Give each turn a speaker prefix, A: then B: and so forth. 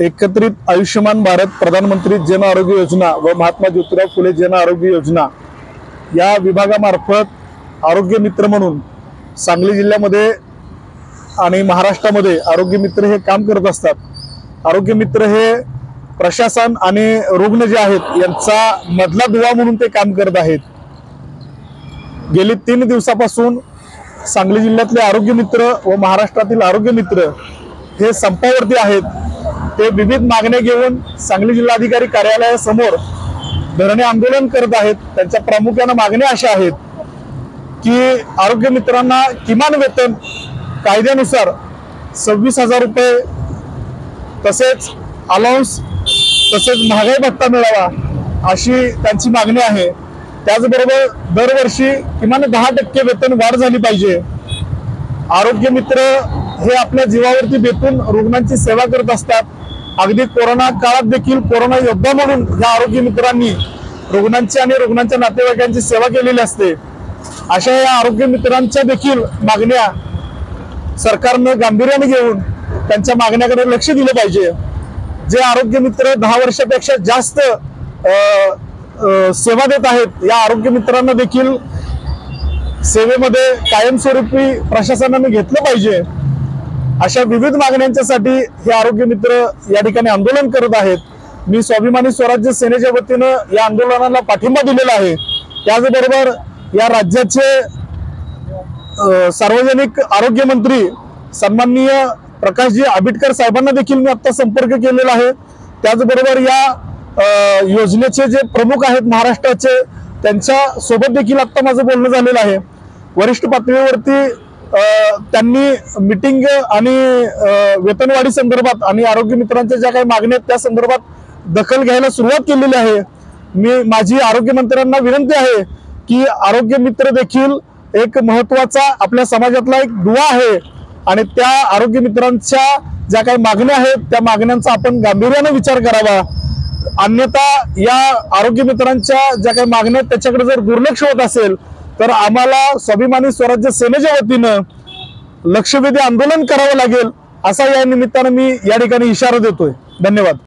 A: एकत्रित आयुष्यमान भारत, प्रधानमंत्री जन आरोग्य योजना व महात्मा ज्योतिराव फुले जन आरोग्य योजना या विभागामार्फत आरोग्य मित्र म्हणून सांगली जिल्ह्यामध्ये आणि महाराष्ट्रामध्ये आरोग्य मित्र हे काम करत असतात। आरोग्य मित्र हे प्रशासन आणि रुग्ण जे आहेत यांचा मधला दुवा म्हणून ते काम करत आहेत। गेली 3 दिवसापासून सांगली जिल्ह्यातले आरोग्य मित्र व महाराष्ट्रातील आरोग्य मित्र हे संपावरती आहेत। ते विविध मागण्या घेऊन सांगली जिल्हाधिकारी कार्यालयासमोर धरणे आंदोलन करत आहेत। त्यांच्या प्रामुख्याने मागण्या अशा आहेत की आरोग्य मित्रांना किमान वेतन कायद्यानुसार 26,000 रुपये, तसेच अलाउन्स, तसेच महागाई भत्ता मिळावा अशी त्यांची मागणी आहे। त्याचबरोबर दरवर्षी किमान 10% वेतन वाढ झाली पाहिजे। आरोग्य मित्र हे आपल्या जीवावरती बेतून रुग्णांची सेवा करत असतात। अगदी कोरोना काळात देखील कोरोना योद्धा म्हणून या आरोग्य मित्रांनी रुग्णांची आणि रुग्णांच्या नातेवाईकांची सेवा केलेली असते। अशा या आरोग्य मित्रांच्या देखील मागण्या सरकारने गांभीर्याने घेऊन त्यांच्या मागण्याकडे लक्ष दिले पाहिजे। जे आरोग्य मित्र 10 वर्षापेक्षा जास्त सेवा देत आहेत या आरोग्य मित्रांना देखील सेवेमध्ये कायमस्वरूपी प्रशासनाने घेतलं पाहिजे। अशा विविध मागण्यांच्यासाठी हे आरोग्य मित्र या ठिकाणी आंदोलन करत आहेत। मी स्वाभिमानी स्वराज्य सेनेच्या वतीनं या आंदोलनाला पाठिंबा दिलेला आहे। त्याचबरोबर या राज्याचे सार्वजनिक आरोग्य मंत्री सन्माननीय प्रकाशजी आंबेडकर साहेबांना देखील मी आता संपर्क केलेला आहे। त्याचबरोबर या योजनेचे जे प्रमुख आहेत महाराष्ट्राचे त्यांच्या सोबत देखील आता माझं बोलणं झालेलं आहे। वरिष्ठ पातळीवरती त्यांनी मीटिंग आणि वेतनवाढी संदर्भात आणि आरोग्य मित्रांच्या ज्या काही मागण्या आहेत त्या संदर्भात दखल घ्यायला सुरुवात केलेली आहे। माझी आरोग्य मंत्र्यांना विनंती आहे की आरोग्य मित्र देखील एक महत्त्वाचा आपल्या समाजातला एक दुवा आहे आणि त्या आरोग्य मित्रांच्या ज्या काही मागण्या आहेत त्या मागण्यांचा आपण गांभीर्याने विचार करावा। अन्यथा या आरोग्य मित्रांच्या ज्या काही मागण्या आहेत त्याच्याकडे जर दुर्लक्ष होत असेल तर आम्हाला स्वाभिमानी स्वराज्य सेनेच्या वतीनं लक्षवेधी आंदोलन करावं लागेल असा या निमित्तानं मी या ठिकाणी इशारा देतोय। धन्यवाद।